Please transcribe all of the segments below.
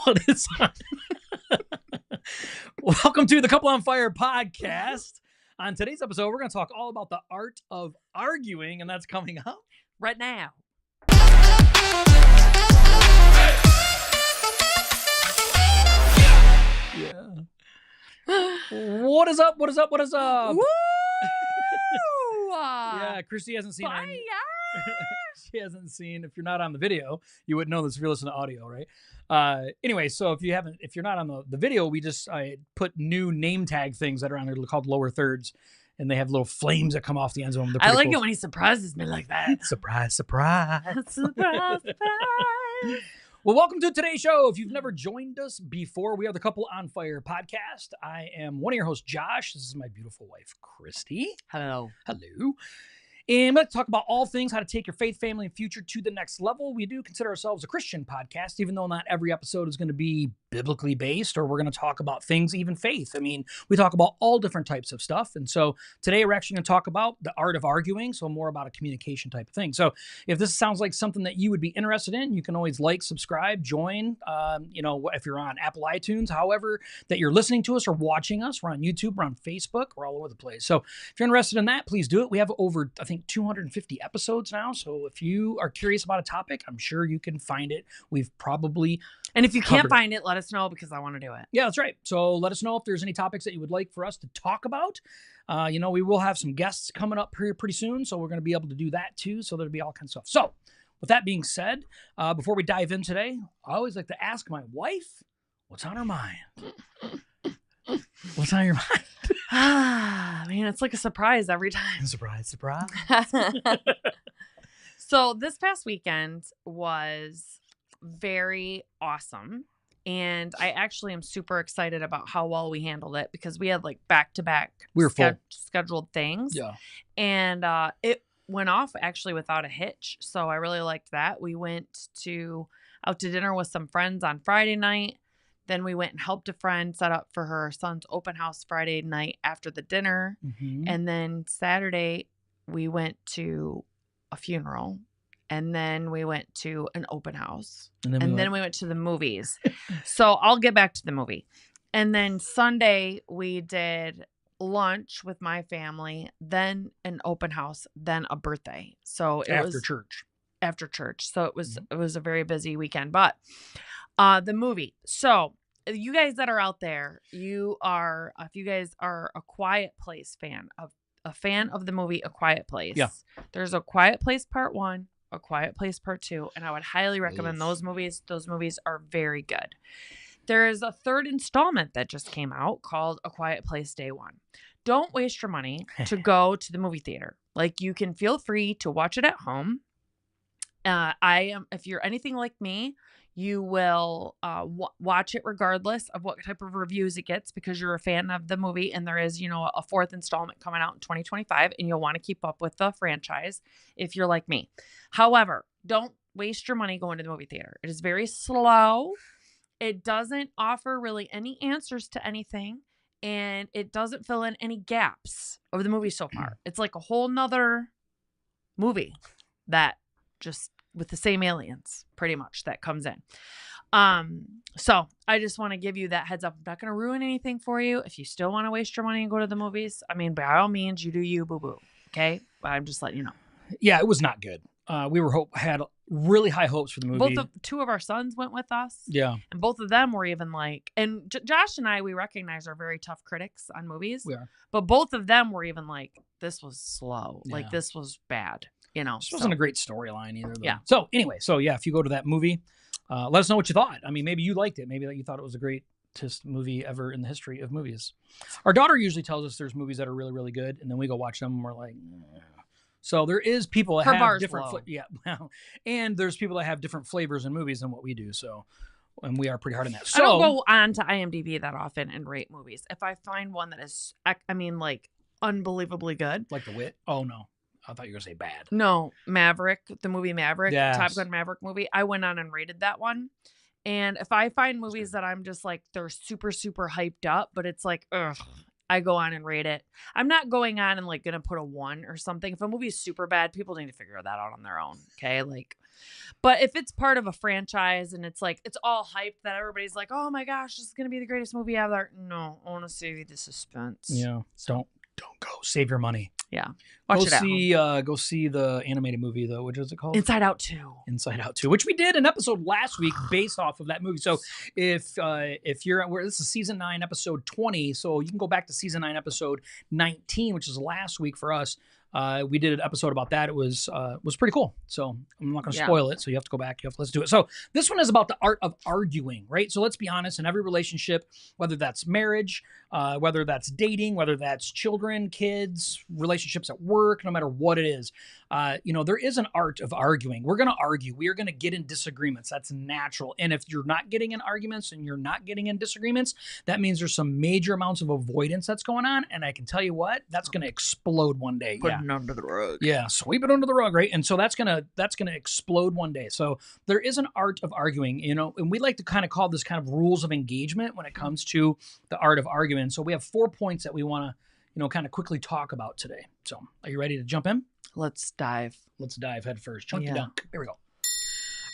it is on. Welcome to the Couple on Fire podcast. On today's episode, we're going to talk all about the art of arguing, and that's coming up right now. Yeah. What is up? What is up? What is up? Woo! Yeah, Christy hasn't seen it. She hasn't seen. If you're not on the video, you wouldn't know this if you're listening to audio, right? Anyway, so if you're not on the video, I put new name tag things that are on there called lower thirds, and they have little flames that come off the ends of them. I like it when he surprises me like that. Surprise, surprise. Surprise, surprise. Well, welcome to today's show. If you've never joined us before, we are the Couple on Fire podcast. I am one of your hosts, Josh. This is my beautiful wife, Christy. Hello. Hello. And let's talk about all things, how to take your faith, family, and future to the next level. We do consider ourselves a Christian podcast, even though not every episode is going to be biblically based, or we're going to talk about things, even faith. I mean, we talk about all different types of stuff. And so today we're actually going to talk about the art of arguing, so more about a communication type of thing. So if this sounds like something that you would be interested in, you can always like, subscribe, join, if you're on Apple iTunes, however that you're listening to us or watching us. We're on YouTube, we're on Facebook, we're all over the place. So if you're interested in that, please do it. We have over, I think, 250 episodes now. So if you are curious about a topic, I'm sure you can find it. We've probably... And if you can't find it, let us know because I want to do it. Yeah, that's right. So let us know if there's any topics that you would like for us to talk about. We will have some guests coming up here pretty soon, so we're going to be able to do that too. So there'll be all kinds of stuff. So with that being said, before we dive in today, I always like to ask my wife, what's on her mind? What's on your mind? Man, it's like a surprise every time. Surprise, surprise. So this past weekend was very awesome. And I actually am super excited about how well we handled it because we had like back-to-back scheduled things. Yeah. And it went off actually without a hitch. So I really liked that. We went out to dinner with some friends on Friday night. Then we went and helped a friend set up for her son's open house Friday night after the dinner. Mm-hmm. And then Saturday we went to a funeral. And then we went to an open house. And then we went to the movies. So I'll get back to the movie. And then Sunday we did lunch with my family, then an open house, then a birthday. So it was after church. So it was a very busy weekend. But the movie. So you guys that are out there, if you guys are a Quiet Place fan, a fan of the movie A Quiet Place. Yeah. There's A Quiet Place Part 1. A Quiet Place Part 2, and I would highly recommend those movies. Those movies are very good. There is a third installment that just came out called A Quiet Place Day 1. Don't waste your money to go to the movie theater. Like, you can feel free to watch it at home. If you're anything like me, you will watch it regardless of what type of reviews it gets because you're a fan of the movie and there is, a fourth installment coming out in 2025 and you'll want to keep up with the franchise if you're like me. However, don't waste your money going to the movie theater. It is very slow. It doesn't offer really any answers to anything and it doesn't fill in any gaps of the movie so far. It's like a whole nother movie that just with the same aliens pretty much that comes in. So I just want to give you that heads up. I'm not going to ruin anything for you. If you still want to waste your money and go to the movies, I mean, by all means, you do you, boo-boo. Okay. But I'm just letting you know. Yeah, it was not good. We had really high hopes for the movie. Two of our sons went with us. Yeah. And both of them were even like, and Josh and I, we recognize are very tough critics on movies. We are. But both of them were even like, this was slow. Yeah. Like this was bad. This wasn't a great storyline either. Though. Yeah. So anyway, if you go to that movie, let us know what you thought. I mean, maybe you liked it. Maybe you thought it was a greatest movie ever in the history of movies. Our daughter usually tells us there's movies that are really, really good, and then we go watch them and we're like, nah. So there is people that have different, and there's people that have different flavors in movies than what we do. So, and we are pretty hard on that. So I don't go on to IMDb that often and rate movies. If I find one that is, unbelievably good, like The Wit. Oh no. I thought you were going to say bad. No, Maverick, the movie Maverick, yes. Top Gun Maverick movie. I went on and rated that one. And if I find movies that I'm just like, they're super, super hyped up, but it's like, ugh, I go on and rate it. I'm not going on and like going to put a 1 or something. If a movie is super bad, people need to figure that out on their own. Okay. Like, but if it's part of a franchise and it's like, it's all hyped that everybody's like, oh my gosh, this is going to be the greatest movie ever. No, I want to save you the suspense. Yeah. Don't go. Save your money. Yeah. Watch it at home. Go see the animated movie though. What is it called? Inside Out 2. Inside Out 2, which we did an episode last week based off of that movie. So if you're this is season 9, episode 20, so you can go back to season 9, episode 19, which is last week for us. We did an episode about that. It was pretty cool. So I'm not going to spoil it. So you have to go back. Let's do it. So this one is about the art of arguing, right? So let's be honest. In every relationship, whether that's marriage, whether that's dating, whether that's children, kids, relationships at work, no matter what it is, there is an art of arguing. We're going to argue. We are going to get in disagreements. That's natural. And if you're not getting in arguments and you're not getting in disagreements, that means there's some major amounts of avoidance that's going on. And I can tell you what, that's going to explode one day. Put it under the rug. Yeah, sweep it under the rug, right? And so that's gonna explode one day. So there is an art of arguing, and we like to kind of call this kind of rules of engagement when it comes to the art of arguing. So we have 4 points that we want to, kind of quickly talk about today. So are you ready to jump in? Let's dive. Let's dive head first. Chunky dunk. Here we go.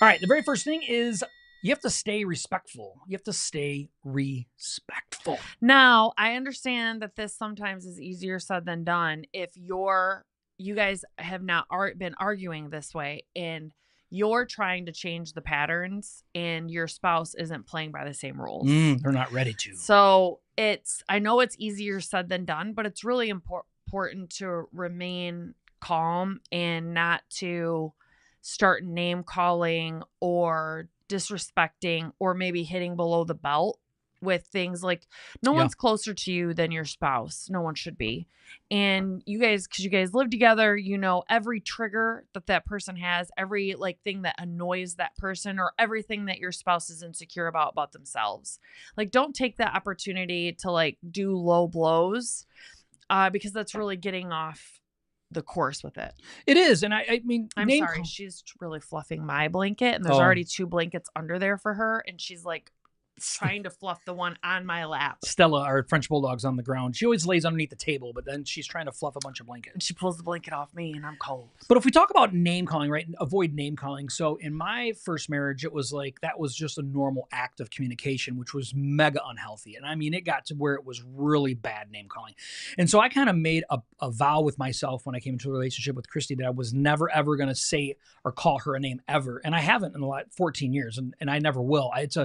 All right, the very first thing is you have to stay respectful. You have to stay respectful. Now, I understand that this sometimes is easier said than done. If you guys have not been arguing this way and you're trying to change the patterns and your spouse isn't playing by the same rules. They're not ready to. So I know it's easier said than done, but it's really important to remain calm and not to start name calling or disrespecting or maybe hitting below the belt with things like no one's closer to you than your spouse. No one should be. And you guys, because you guys live together, every trigger that person has, every like thing that annoys that person or everything that your spouse is insecure about themselves. Like, don't take that opportunity to like do low blows because that's really getting off the course with it. It is. And I mean, I'm sorry. She's really fluffing my blanket and there's already 2 blankets under there for her. And she's like trying to fluff the one on my lap. Stella, our French Bulldog's on the ground. She always lays underneath the table, but then she's trying to fluff a bunch of blankets. And she pulls the blanket off me and I'm cold. But if we talk about name calling, right? Avoid name calling. So in my first marriage, it was like, that was just a normal act of communication, which was mega unhealthy. And I mean, it got to where it was really bad name calling. And so I kind of made a vow with myself when I came into a relationship with Christy that I was never, ever going to say or call her a name ever. And I haven't in the last 14 years and I never will. It's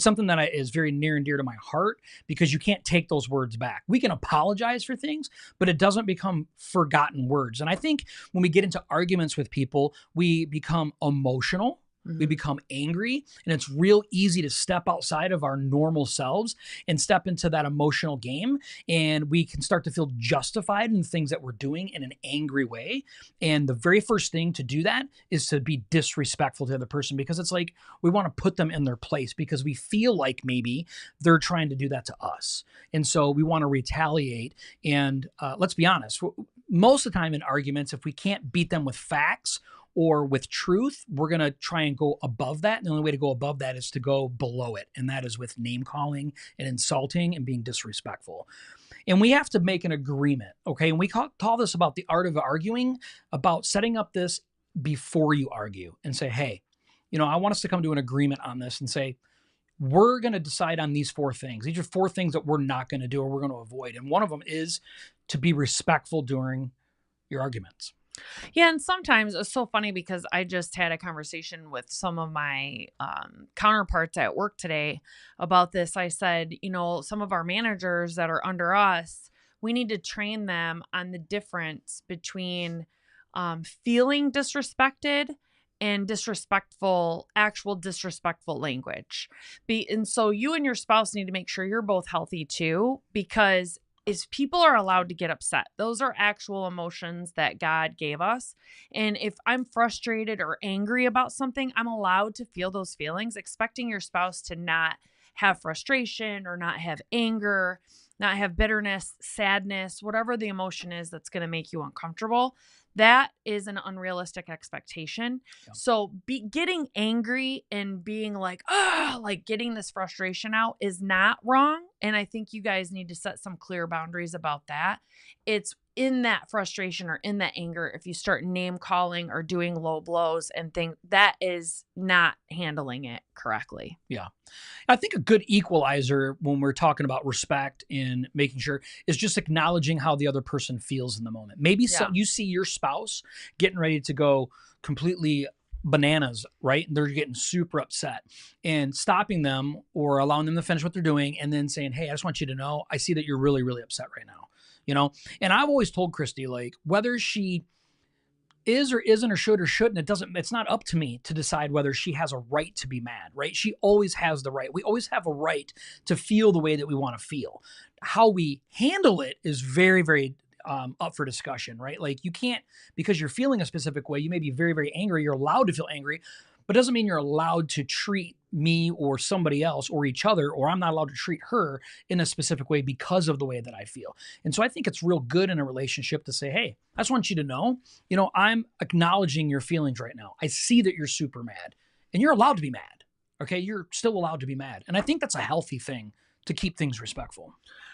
something that is very near and dear to my heart because you can't take those words back. We can apologize for things, but it doesn't become forgotten words. And I think when we get into arguments with people, we become emotional. We become angry, and it's real easy to step outside of our normal selves and step into that emotional game. And we can start to feel justified in the things that we're doing in an angry way. And the very first thing to do that is to be disrespectful to the other person because it's like we want to put them in their place because we feel like maybe they're trying to do that to us. And so we want to retaliate. And let's be honest, most of the time in arguments, if we can't beat them with facts or with truth, we're going to try and go above that. And the only way to go above that is to go below it. And that is with name calling and insulting and being disrespectful. And we have to make an agreement, okay? And we call this about the art of arguing, about setting up this before you argue and say, hey, I want us to come to an agreement on this and say, we're going to decide on these 4 things. These are 4 things that we're not going to do or we're going to avoid. And one of them is to be respectful during your arguments. Yeah, and sometimes it's so funny because I just had a conversation with some of my counterparts at work today about this. I said, some of our managers that are under us, we need to train them on the difference between feeling disrespected and actual disrespectful language. And so you and your spouse need to make sure you're both healthy too, because people are allowed to get upset. Those are actual emotions that God gave us. And if I'm frustrated or angry about something, I'm allowed to feel those feelings. Expecting your spouse to not have frustration or not have anger, not have bitterness, sadness, whatever the emotion is that's going to make you uncomfortable, that is an unrealistic expectation. Yeah. So getting angry and being like, like getting this frustration out is not wrong. And I think you guys need to set some clear boundaries about that. It's in that frustration or in that anger, if you start name calling or doing low blows and think that is not handling it correctly. Yeah. I think a good equalizer when we're talking about respect and making sure is just acknowledging how the other person feels in the moment. Maybe you see your spouse getting ready to go completely bananas, right? And they're getting super upset, and stopping them or allowing them to finish what they're doing and then saying, hey, I just want you to know, I see that you're really, really upset right now. And I've always told Christy, like, whether she is or isn't or should or shouldn't, it's not up to me to decide whether she has a right to be mad, right? She always has the right. We always have a right to feel the way that we want to feel. How we handle it is very, very up for discussion, right? Like, you can't, because you're feeling a specific way, you may be very, very angry. You're allowed to feel angry, but doesn't mean you're allowed to treat me or somebody else or each other, or I'm not allowed to treat her in a specific way because of the way that I feel. And so I think it's real good in a relationship to say, hey, I just want you to know, I'm acknowledging your feelings right now. I see that you're super mad, and you're allowed to be mad. Okay. You're still allowed to be mad. And I think that's a healthy thing to keep things respectful.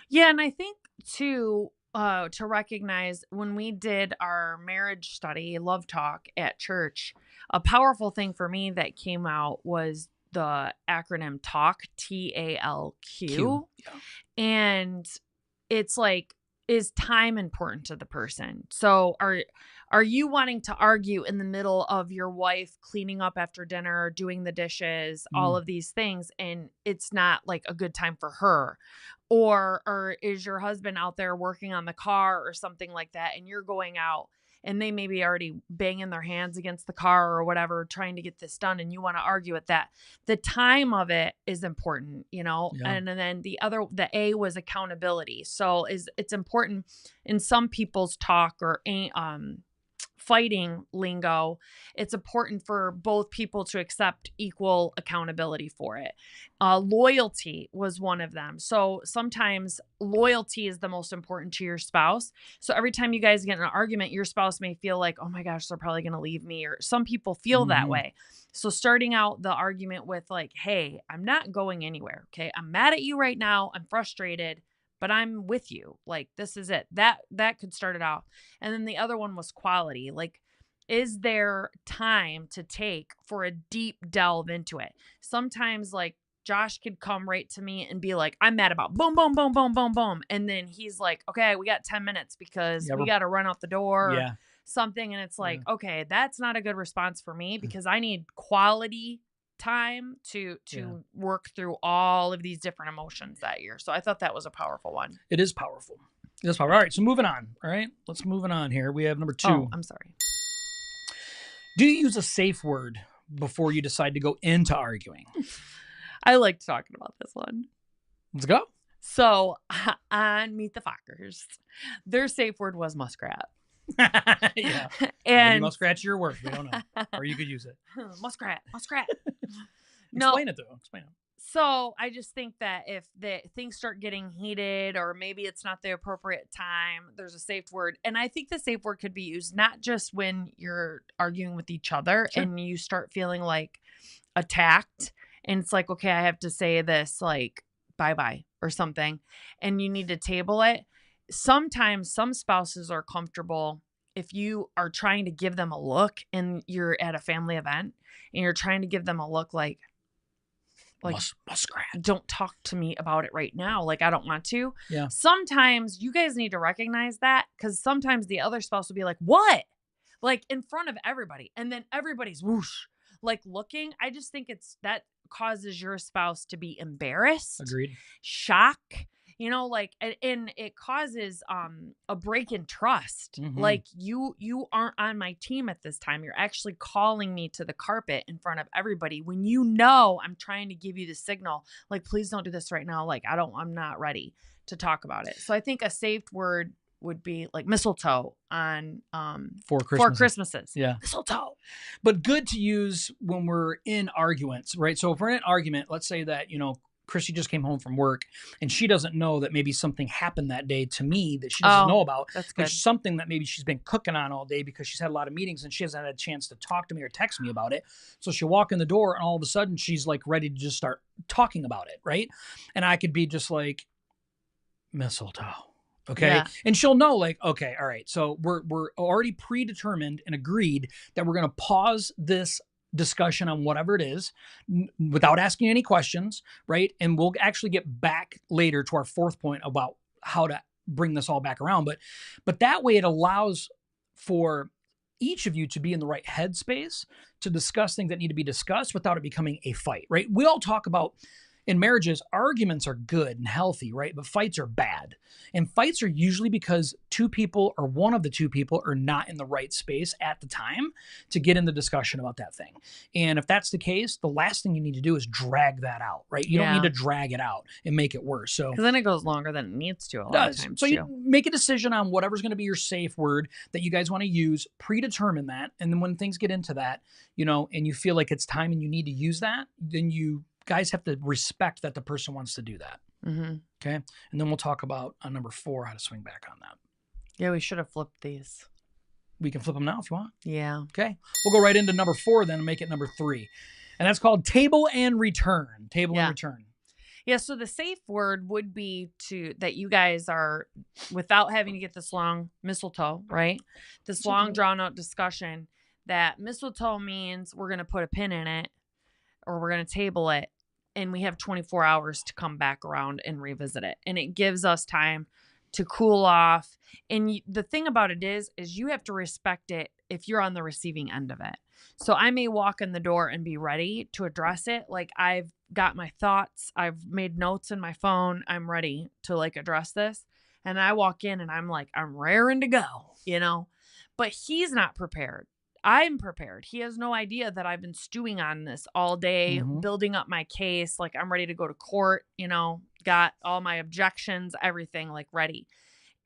Yeah. And I think too, to recognize when we did our marriage study, Love Talk at church, a powerful thing for me that came out was the acronym TALQ, TALQ. Yeah. And it's like, is time important to the person? So are you wanting to argue in the middle of your wife cleaning up after dinner, doing the dishes, all of these things, and it's not like a good time for her? Or is your husband out there working on the car or something like that, and you're going out and they may be already banging their hands against the car or whatever, trying to get this done, and you want to argue at that? The time of it is important, Yeah. And then the A was accountability. So it's important in some people's talk or fighting lingo. It's important for both people to accept equal accountability for it. Loyalty was one of them. So sometimes loyalty is the most important to your spouse. So every time you guys get in an argument, your spouse may feel like, oh my gosh, they're probably going to leave me. Or some people feel that way. So starting out the argument with like, hey, I'm not going anywhere. Okay. I'm mad at you right now. I'm frustrated, but I'm with you. Like, this is it. That could start it off. And then the other one was quality. Like, is there time to take for a deep delve into it? Sometimes like Josh could come right to me and be like, I'm mad about boom, boom, boom, boom, boom, boom. And then he's like, okay, we got 10 minutes because we got to run out the door or something. And it's like, okay, that's not a good response for me because I need quality time to work through all of these different emotions that year. So I thought that was a powerful one. It is powerful. All right. So moving on. All right. Let's move on here. We have number 2. Oh, I'm sorry. Do you use a safe word before you decide to go into arguing? I liked talking about this one. Let's go. So on Meet the Fockers, their safe word was muskrat. Yeah. And maybe muskrat's your word. We don't know. Or you could use it. Muskrat. Explain it though. Explain it. So I just think that if the things start getting heated or maybe it's not the appropriate time, there's a safe word. And I think the safe word could be used not just when you're arguing with each other and you start feeling like attacked and it's like, okay, I have to say this like bye-bye or something and you need to table it. Sometimes some spouses are comfortable if you are trying to give them a look and you're at a family event and you're trying to give them a look like muskrat. Don't talk to me about it right now. Like, I don't want to. Yeah. Sometimes you guys need to recognize that because sometimes the other spouse will be like, what? Like in front of everybody. And then everybody's whoosh, like looking. I just think that causes your spouse to be embarrassed. Agreed. Shock. Like, and it causes a break in trust. Mm-hmm. Like you aren't on my team at this time. You're actually calling me to the carpet in front of everybody when I'm trying to give you the signal. Like, please don't do this right now. Like, I'm not ready to talk about it. So I think a safe word would be like mistletoe on Four Christmases. Yeah. Mistletoe. But good to use when we're in arguments, right? So if we're in an argument, let's say that, Chrissy just came home from work and she doesn't know that maybe something happened that day to me that she doesn't know about. That's good. There's something that maybe she's been cooking on all day because she's had a lot of meetings and she hasn't had a chance to talk to me or text me about it. So she'll walk in the door and all of a sudden she's like ready to just start talking about it, right? And I could be just like, mistletoe. Okay. Yeah. And she'll know, like, okay, all right. So we're already predetermined and agreed that we're going to pause this discussion on whatever it is without asking any questions, right? And we'll actually get back later to our fourth point about how to bring this all back around. But that way it allows for each of you to be in the right headspace to discuss things that need to be discussed without it becoming a fight, right? We all talk about in marriages, arguments are good and healthy, right? But fights are bad. And fights are usually because two people or one of the two people are not in the right space at the time to get in the discussion about that thing. And if that's the case, the last thing you need to do is drag that out, right? You don't need to drag it out and make it worse. So because then it goes longer than it needs to a lot of times. So you make a decision on whatever's going to be your safe word that you guys want to use, predetermine that. And then when things get into that, and you feel like it's time and you need to use that, then you guys have to respect that the person wants to do that. Mm-hmm. Okay. And then we'll talk about on number 4, how to swing back on that. Yeah, we should have flipped these. We can flip them now if you want. Yeah. Okay. We'll go right into number 4 then and make it number 3. And that's called table and return. Table and return. Yeah. So the safe word would be that you guys are, without having to get this long mistletoe, right? This long drawn out discussion, that mistletoe means we're going to put a pin in it or we're going to table it. And we have 24 hours to come back around and revisit it. And it gives us time to cool off. And the thing about it is you have to respect it if you're on the receiving end of it. So I may walk in the door and be ready to address it. Like, I've got my thoughts. I've made notes in my phone. I'm ready to address this. And I walk in and I'm like, I'm raring to go, but he's not prepared. I'm prepared. He has no idea that I've been stewing on this all day, building up my case. Like, I'm ready to go to court, got all my objections, everything ready.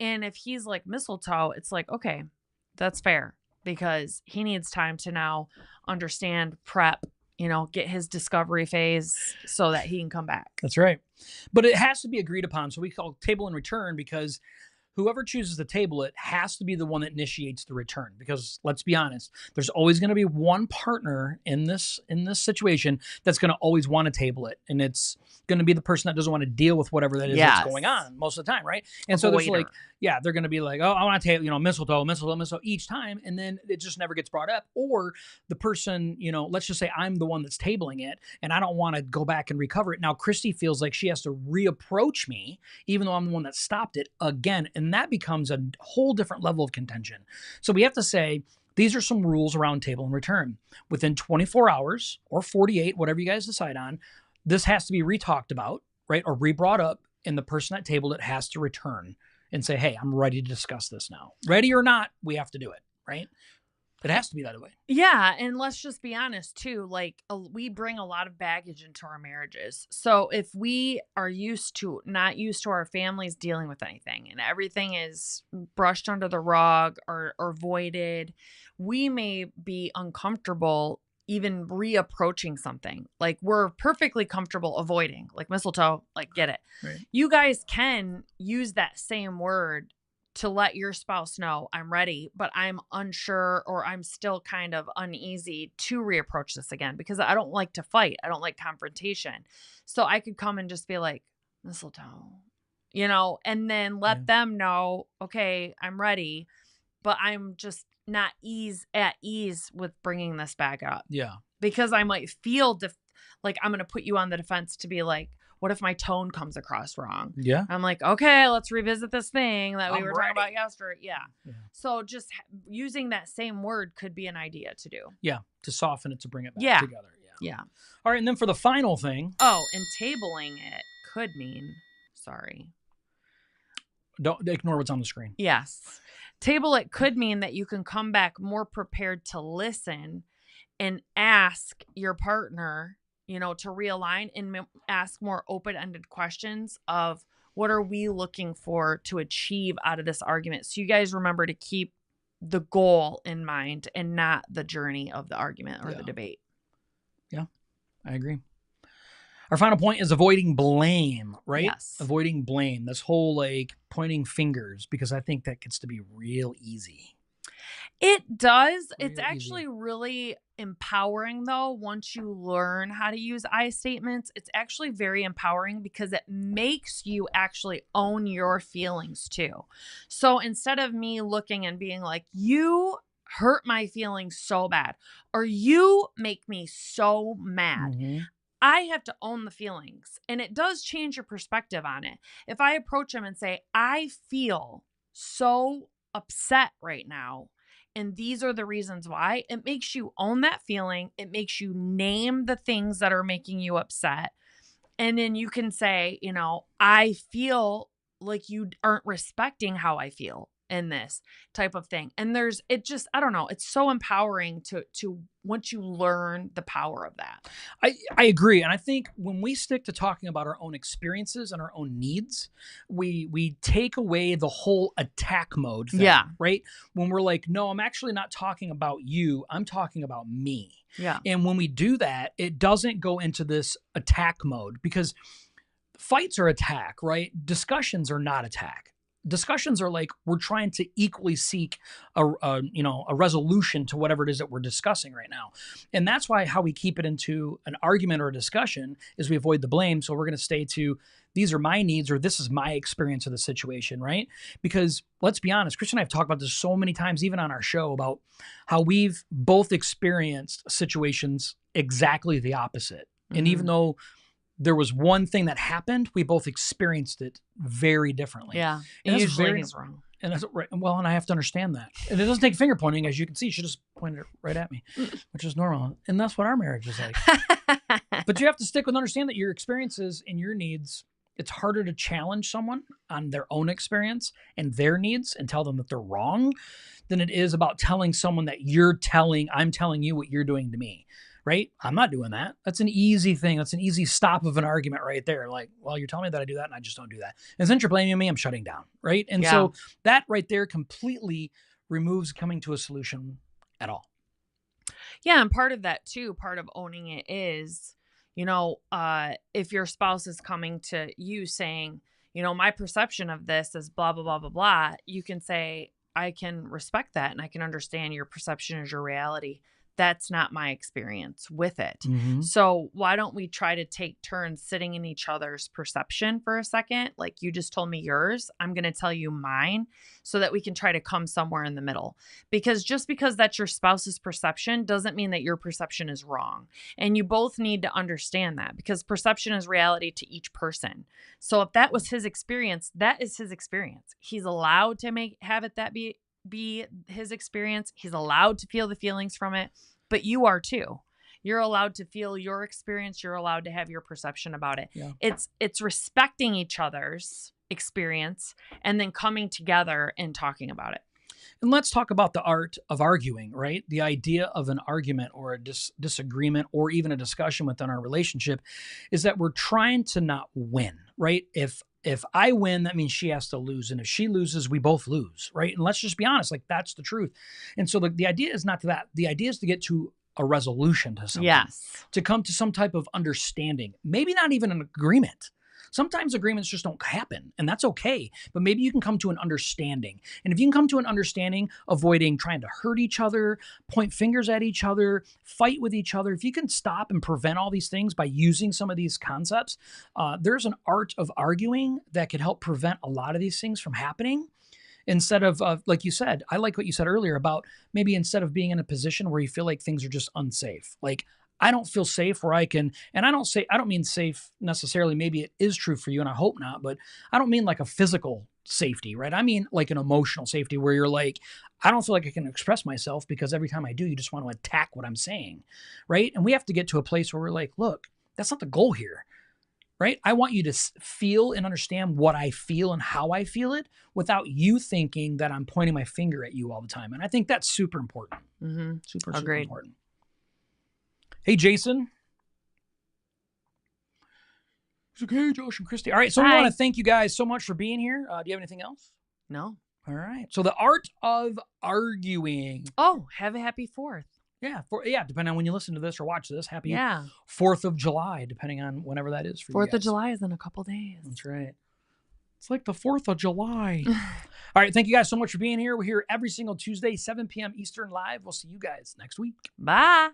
And if he's like mistletoe, it's like, okay, that's fair, because he needs time to now understand, prep, get his discovery phase so that he can come back. That's right. But it has to be agreed upon. So we call table and return, because whoever chooses to table it has to be the one that initiates the return. Because let's be honest, there's always going to be one partner in this situation that's going to always want to table it. And it's going to be the person that doesn't want to deal with whatever that is that's going on most of the time, right? And so there's they're going to be like, oh, I want to table, mistletoe each time. And then it just never gets brought up. Or the person, let's just say I'm the one that's tabling it and I don't want to go back and recover it. Now, Christy feels like she has to reapproach me, even though I'm the one that stopped it again. And that becomes a whole different level of contention. So we have to say, these are some rules around table and return. Within 24 hours or 48, whatever you guys decide on, this has to be re-talked about, right? Or re-brought up, and the person that tabled it has to return and say, hey, I'm ready to discuss this now. Ready or not, we have to do it, right? It has to be that way. Yeah. And let's just be honest too. We bring a lot of baggage into our marriages. So if we are not used to our families dealing with anything and everything is brushed under the rug or avoided, we may be uncomfortable even reapproaching something. We're perfectly comfortable avoiding, mistletoe, get it. Right. You guys can use that same word to let your spouse know, I'm ready, but I'm unsure, or I'm still kind of uneasy to reapproach this again, because I don't like to fight. I don't like confrontation. So I could come and just be like, mistletoe, and then let them know, okay, I'm ready, but I'm just not at ease with bringing this back up. Yeah. Because I might feel like I'm going to put you on the defense to be like, what if my tone comes across wrong? Yeah. I'm like, okay, let's revisit this thing that we were talking about yesterday. Yeah. So just using that same word could be an idea to do. Yeah. To soften it, to bring it back together. Yeah. All right. And then for the final thing. Oh, and tabling it could mean, sorry. Don't ignore what's on the screen. Yes. Table it could mean that you can come back more prepared to listen and ask your partner, to realign and ask more open-ended questions of what are we looking for to achieve out of this argument. So you guys remember to keep the goal in mind and not the journey of the argument or the debate. Yeah, I agree. Our final point is avoiding blame, right? Yes. Avoiding blame. This whole pointing fingers, because I think that gets to be real easy. It does. It's actually really empowering though. Once you learn how to use I statements, it's actually very empowering because it makes you actually own your feelings too. So instead of me looking and being like, you hurt my feelings so bad, or you make me so mad, I have to own the feelings. And it does change your perspective on it. If I approach them and say, I feel so upset right now, and these are the reasons why, it makes you own that feeling. It makes you name the things that are making you upset. And then you can say, you know, I feel like you aren't respecting how I feel in this type of thing. And I don't know, it's so empowering to once you learn the power of that. I agree. And I think when we stick to talking about our own experiences and our own needs, we take away the whole attack mode thing, right? When we're like, no, I'm actually not talking about you. I'm talking about me. Yeah. And when we do that, it doesn't go into this attack mode, because fights are attack, right? Discussions are not attack. Discussions are like, we're trying to equally seek a resolution to whatever it is that we're discussing right now. And that's why how we keep it into an argument or a discussion is we avoid the blame. So we're going to stay to, these are my needs, or this is my experience of the situation, right? Because let's be honest, Chris and I have talked about this so many times, even on our show, about how we've both experienced situations exactly the opposite. And even though there was one thing that happened, we both experienced it very differently. Yeah. And usually he's wrong. And that's right. Well, and I have to understand that. And it doesn't take finger pointing, as you can see. She just pointed it right at me, which is normal. And that's what our marriage is like. But you have to stick with understand that your experiences and your needs, it's harder to challenge someone on their own experience and their needs and tell them that they're wrong than it is about telling someone that I'm telling you what you're doing to me. Right? I'm not doing that. That's an easy thing. That's an easy stop of an argument right there. Like, well, you're telling me that I do that and I just don't do that. And since you're blaming me, I'm shutting down. Right? And so that right there completely removes coming to a solution at all. Yeah. And part of that too, part of owning it is, if your spouse is coming to you saying, my perception of this is blah, blah, blah, blah, blah, you can say, I can respect that and I can understand your perception is your reality. That's not my experience with it. So why don't we try to take turns sitting in each other's perception for a second? Like you just told me yours, I'm going to tell you mine so that we can try to come somewhere in the middle. Because just because that's your spouse's perception doesn't mean that your perception is wrong. And you both need to understand that because perception is reality to each person. So if that was his experience, that is his experience. He's allowed to have it that be his experience. He's allowed to feel the feelings from it, but you are too. You're allowed to feel your experience. You're allowed to have your perception about it. Yeah. It's respecting each other's experience and then coming together and talking about it. And let's talk about the art of arguing, right? The idea of an argument or a disagreement or even a discussion within our relationship is that we're trying to not win, right? If I win, that means she has to lose. And if she loses, we both lose, right? And let's just be honest, like that's the truth. And so the idea is not to that. The idea is to get to a resolution to something. Yes. To come to some type of understanding. Maybe not even an agreement. Sometimes agreements just don't happen, and that's okay. But maybe you can come to an understanding. And if you can come to an understanding, avoiding trying to hurt each other, point fingers at each other, fight with each other, if you can stop and prevent all these things by using some of these concepts, there's an art of arguing that could help prevent a lot of these things from happening. Instead of, like you said, I like what you said earlier about maybe instead of being in a position where you feel like things are just unsafe. Like, I don't feel safe where I can, and I don't mean safe necessarily. Maybe it is true for you and I hope not, but I don't mean like a physical safety, right? I mean like an emotional safety where you're like, I don't feel like I can express myself because every time I do, you just want to attack what I'm saying, right? And we have to get to a place where we're like, look, that's not the goal here, right? I want you to feel and understand what I feel and how I feel it without you thinking that I'm pointing my finger at you all the time. And I think that's super important. Super important. Hey, Jason. He's like, hey, Josh and Christy. All right, so we want to thank you guys so much for being here. Do you have anything else? No. All right. So the art of arguing. Oh, have a happy 4th. Yeah, depending on when you listen to this or watch this. Happy 4th of July, depending on whenever that is for you 4th of July is in a couple days. That's right. It's like the 4th of July. All right, thank you guys so much for being here. We're here every single Tuesday, 7 p.m. Eastern live. We'll see you guys next week. Bye.